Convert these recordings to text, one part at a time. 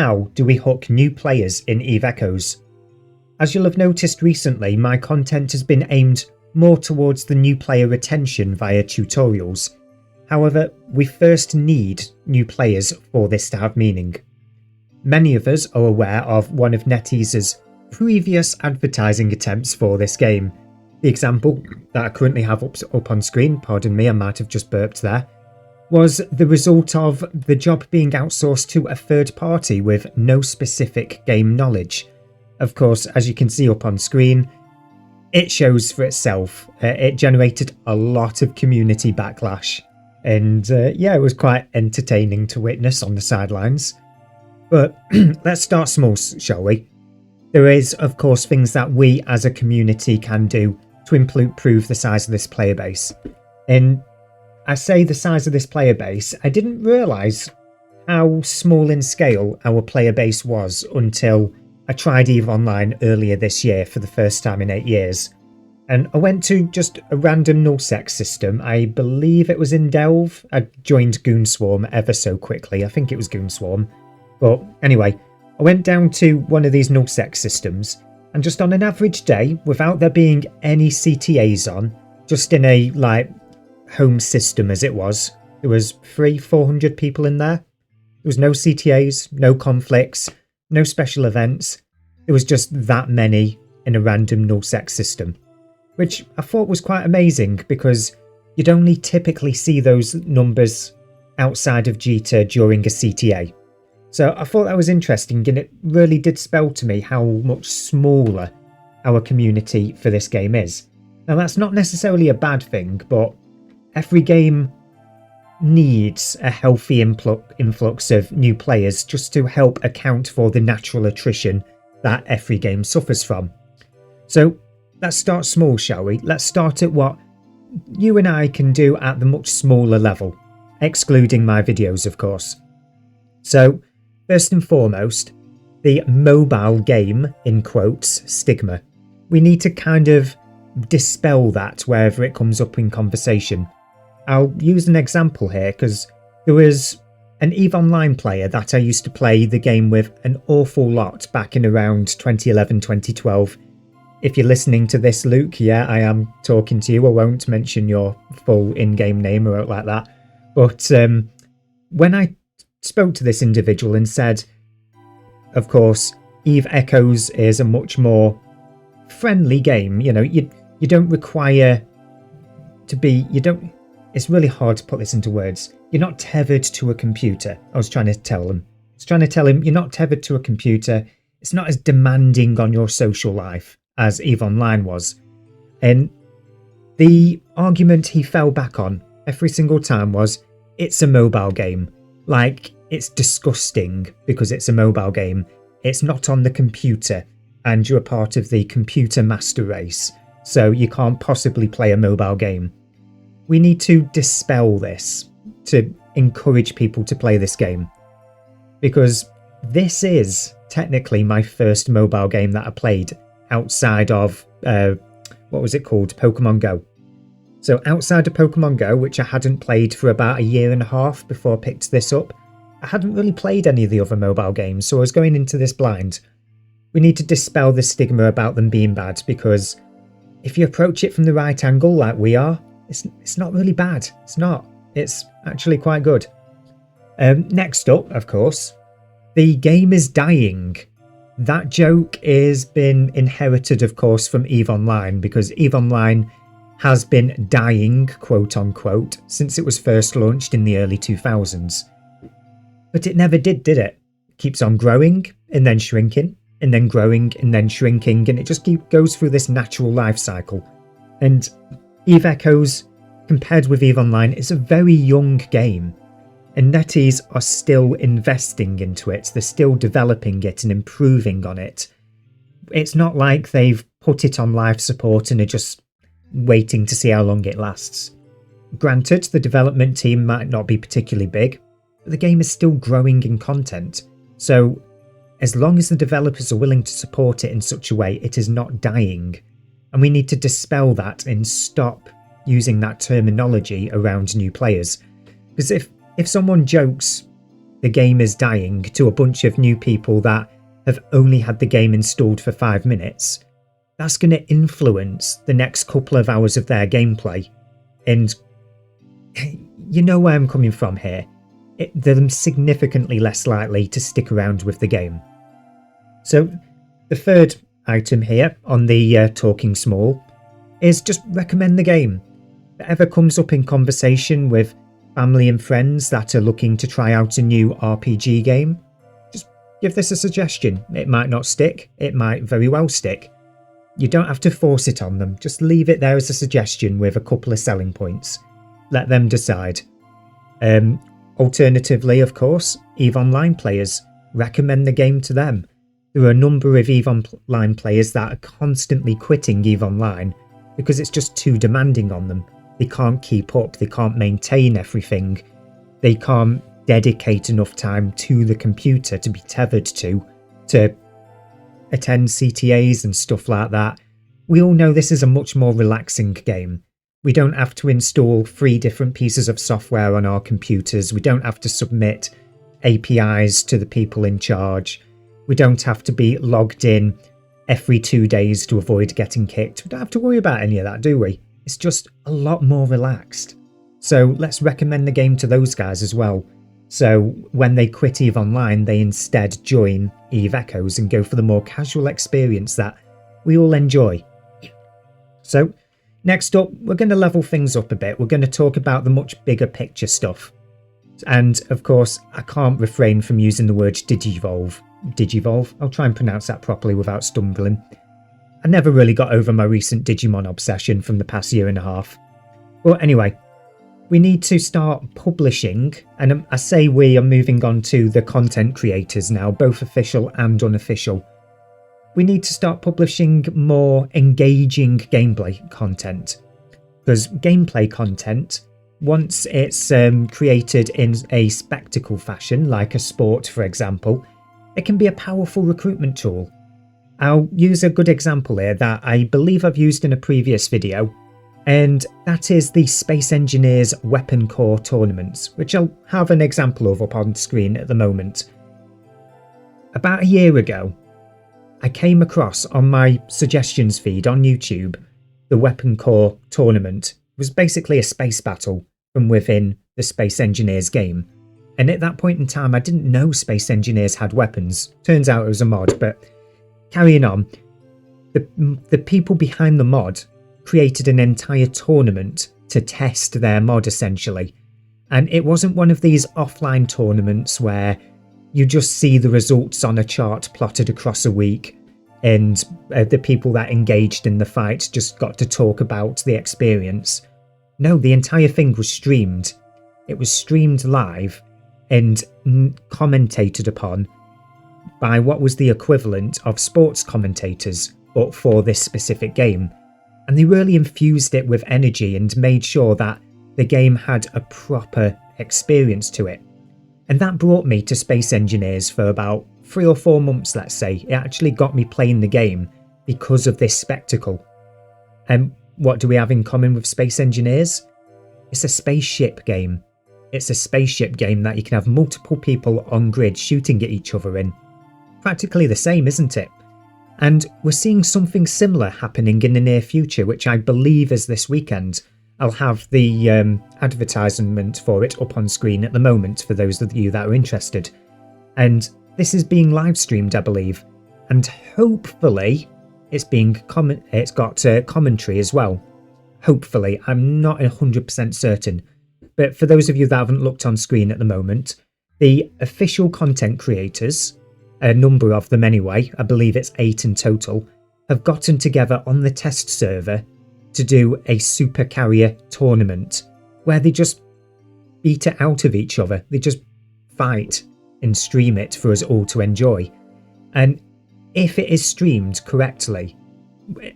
how do we hook new players in Eve Echoes? As you'll have noticed recently, my content has been aimed more towards the new player retention via tutorials. However, we first need new players for this to have meaning. Many of us are aware of one of NetEase's previous advertising attempts for this game. The example that I currently have up on screen, pardon me, I might have just burped there, was the result of the job being outsourced to a third party with no specific game knowledge. Of course, as you can see up on screen, it shows for itself. It generated a lot of community backlash, and yeah, it was quite entertaining to witness on the sidelines. But let's start small, shall we? There is, of course, things that we as a community can do to improve the size of this player base. And I say the size of this player base, I didn't realise how small in scale our player base was until I tried EVE Online earlier this year for the first time in 8 years. And I went to just a random nullsec system. I believe it was in Delve. I joined Goonswarm ever so quickly. I think it was Goonswarm. But anyway, I went down to one of these nullsec systems, and just on an average day, without there being any CTAs on, just in a home system as it was, there was 300-400 people in there. There was no CTAs, no conflicts, no special events. There was just that many in a random nullsec system, which I thought was quite amazing because you'd only typically see those numbers outside of Jita during a CTA. So I thought that was interesting, and it really did spell to me how much smaller our community for this game is. Now that's not necessarily a bad thing, but every game needs a healthy influx of new players just to help account for the natural attrition that every game suffers from. So let's start small, shall we? Let's start at what you and I can do at the much smaller level, excluding my videos, of course. So first and foremost, the mobile game, in quotes, stigma. We need to kind of dispel that wherever it comes up in conversation. I'll use an example here because there was an EVE Online player that I used to play the game with an awful lot back in around 2011, 2012. If you're listening to this, Luke, yeah, I am talking to you. I won't mention your full in-game name or like that. But when I spoke to this individual and said, of course, Eve Echoes is a much more friendly game. You know, you don't require to be, it's really hard to put this into words. You're not tethered to a computer. I was trying to tell him, you're not tethered to a computer. It's not as demanding on your social life as EVE Online was. And the argument he fell back on every single time was, it's a mobile game. Like, it's disgusting because it's a mobile game. It's not on the computer, and you're a part of the computer master race, so you can't possibly play a mobile game. We need to dispel this to encourage people to play this game, because this is technically my first mobile game that I played outside of, what was it called? Pokemon Go. So outside of Pokemon Go, which I hadn't played for about a year and a half before I picked this up, I hadn't really played any of the other mobile games, so I was going into this blind. We need to dispel the stigma about them being bad, because if you approach it from the right angle like we are, it's not really bad. It's not. It's actually quite good. Next up, of course, the game is dying. That joke is been inherited, of course, from EVE Online, because EVE Online has been dying, quote unquote, since it was first launched in the early 2000s. But it never did it? It keeps on growing and then shrinking and then growing and then shrinking, and it just goes through this natural life cycle. And EVE Echoes, compared with EVE Online, is a very young game, and NetEase are still investing into it. They're still developing it and improving on it. It's not like they've put it on life support and are just waiting to see how long it lasts. Granted, the development team might not be particularly big, but the game is still growing in content. So as long as the developers are willing to support it in such a way, it is not dying. And we need to dispel that and stop using that terminology around new players. Because if someone jokes the game is dying to a bunch of new people that have only had the game installed for 5 minutes, that's going to influence the next couple of hours of their gameplay. And you know where I'm coming from here. They're significantly less likely to stick around with the game. So the third item here on the Talking Small is just recommend the game. If it ever comes up in conversation with family and friends that are looking to try out a new RPG game, just give this a suggestion. It might not stick, it might very well stick. You don't have to force it on them, just leave it there as a suggestion with a couple of selling points. Let them decide. Alternatively, of course, EVE Online players, recommend the game to them. There are a number of EVE Online players that are constantly quitting EVE Online because it's just too demanding on them. They can't keep up, they can't maintain everything, they can't dedicate enough time to the computer to be tethered to attend CTAs and stuff like that. We all know this is a much more relaxing game. We don't have to install 3 different pieces of software on our computers. We don't have to submit APIs to the people in charge. We don't have to be logged in every 2 days to avoid getting kicked. We don't have to worry about any of that, do we? It's just a lot more relaxed. So let's recommend the game to those guys as well. So when they quit EVE Online, they instead join EVE Echoes and go for the more casual experience that we all enjoy. So next up, we're going to level things up a bit. We're going to talk about the much bigger picture stuff. And of course, I can't refrain from using the word Digivolve. Digivolve? I'll try and pronounce that properly without stumbling. I never really got over my recent Digimon obsession from the past year and a half. But anyway, we need to start publishing, and I say we are moving on to the content creators now, both official and unofficial. We need to start publishing more engaging gameplay content. Because gameplay content, once it's created in a spectacle fashion, like a sport for example, it can be a powerful recruitment tool. I'll use a good example here that I believe I've used in a previous video, and that is the Space Engineers Weapon Corps tournaments, which I'll have an example of up on screen at the moment. About a year ago, I came across on my suggestions feed on YouTube the Weapon Corps tournament. It was basically a space battle from within the Space Engineers game. And at that point in time, I didn't know Space Engineers had weapons. Turns out it was a mod, but carrying on, the people behind the mod created an entire tournament to test their mod essentially. And it wasn't one of these offline tournaments where you just see the results on a chart plotted across a week and the people that engaged in the fight just got to talk about the experience. No, the entire thing was streamed. It was streamed live and commentated upon by what was the equivalent of sports commentators, but for this specific game. And they really infused it with energy and made sure that the game had a proper experience to it. And that brought me to Space Engineers for about 3 or 4 months, let's say. It actually got me playing the game because of this spectacle. And what do we have in common with Space Engineers? It's a spaceship game. It's a spaceship game that you can have multiple people on grid shooting at each other in. Practically the same, isn't it? And we're seeing something similar happening in the near future, which I believe is this weekend. I'll have the advertisement for it up on screen at the moment for those of you that are interested. And this is being live streamed, I believe. And hopefully it's got commentary as well. Hopefully, I'm not 100% certain. But for those of you that haven't looked on screen at the moment, the official content creators, a number of them anyway, I believe it's 8 in total, have gotten together on the test server to do a super carrier tournament where they just beat it out of each other. They just fight and stream it for us all to enjoy. And if it is streamed correctly,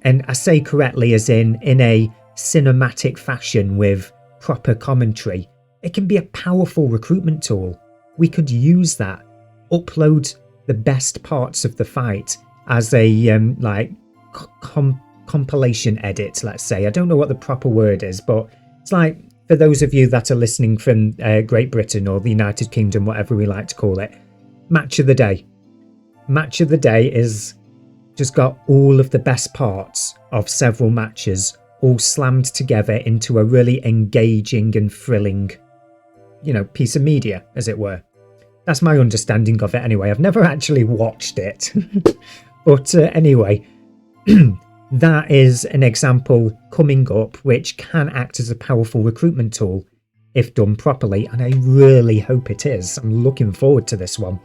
and I say correctly as in a cinematic fashion with proper commentary, it can be a powerful recruitment tool. We could use that, upload the best parts of the fight as a compilation edit, let's say. I don't know what the proper word is, but it's like for those of you that are listening from Great Britain or the United Kingdom, whatever we like to call it, match of the day. Match of the day is just got all of the best parts of several matches all slammed together into a really engaging and thrilling, piece of media, as it were. That's my understanding of it anyway. I've never actually watched it. But anyway, that is an example coming up which can act as a powerful recruitment tool if done properly, and I really hope it is. I'm looking forward to this one.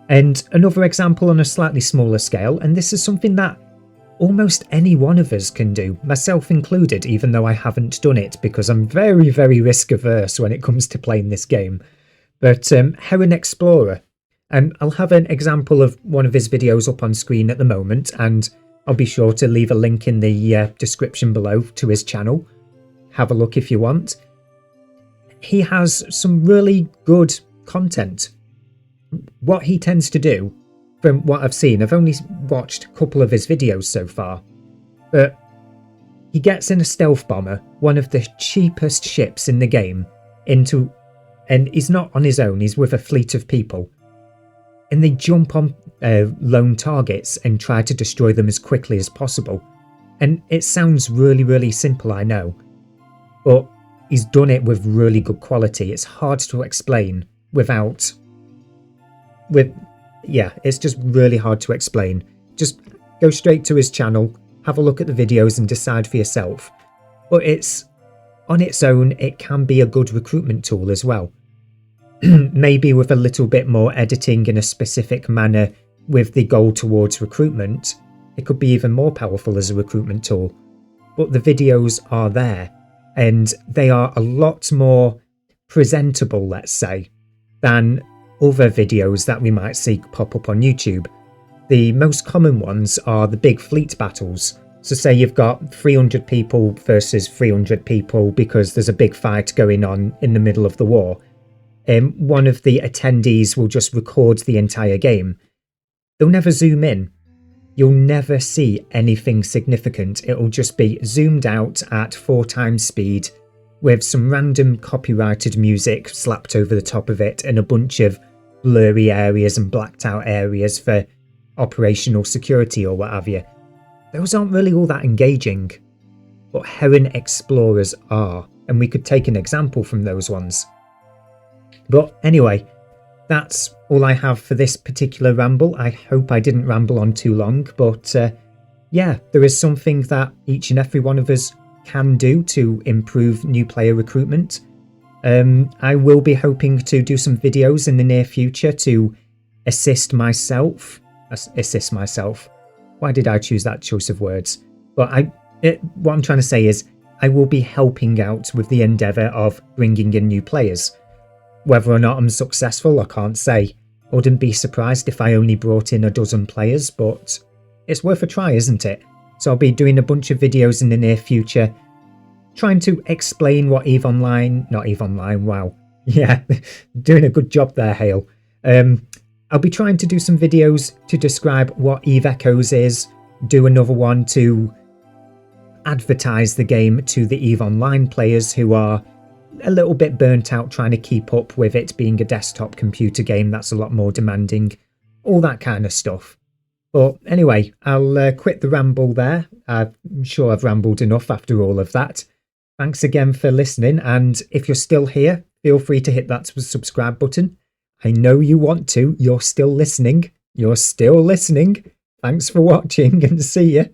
And another example on a slightly smaller scale, and this is something that almost any one of us can do, myself included, even though I haven't done it because I'm very, very risk averse when it comes to playing this game. But Heron Explorer, I'll have an example of one of his videos up on screen at the moment, and I'll be sure to leave a link in the description below to his channel. Have a look if you want. He has some really good content. What he tends to do, from what I've seen, I've only watched a couple of his videos so far, but he gets in a stealth bomber, one of the cheapest ships in the game, and he's not on his own, he's with a fleet of people. And they jump on lone targets and try to destroy them as quickly as possible. And it sounds really, really simple, I know. But he's done it with really good quality. It's hard to explain it's just really hard to explain. Just go straight to his channel, have a look at the videos and decide for yourself. But on its own, it can be a good recruitment tool as well. Maybe with a little bit more editing in a specific manner with the goal towards recruitment, it could be even more powerful as a recruitment tool. But the videos are there, and they are a lot more presentable, let's say, than other videos that we might see pop up on YouTube. The most common ones are the big fleet battles. So say you've got 300 people versus 300 people because there's a big fight going on in the middle of the war. One of the attendees will just record the entire game. They'll never zoom in. You'll never see anything significant. It'll just be zoomed out at 4 times speed with some random copyrighted music slapped over the top of it and a bunch of blurry areas and blacked out areas for operational security or what have you. Those aren't really all that engaging, but Heron Explorers are, and we could take an example from those ones. But anyway, that's all I have for this particular ramble. I hope I didn't ramble on too long, but yeah, there is something that each and every one of us can do to improve new player recruitment. I will be hoping to do some videos in the near future to assist myself. Why did I choose that choice of words? But what I'm trying to say is I will be helping out with the endeavour of bringing in new players. Whether or not I'm successful, I can't say. I wouldn't be surprised if I only brought in a dozen players, but it's worth a try, isn't it? So I'll be doing a bunch of videos in the near future, trying to explain what EVE Online, not EVE Online, wow. Yeah, doing a good job there, Hale. I'll be trying to do some videos to describe what EVE Echoes is, do another one to advertise the game to the EVE Online players who are a little bit burnt out trying to keep up with it being a desktop computer game that's a lot more demanding, all that kind of stuff. But anyway, I'll quit the ramble there. I'm sure I've rambled enough after all of that. Thanks again for listening, and if you're still here, feel free to hit that subscribe button. I know you want to. You're still listening. Thanks for watching, and see ya.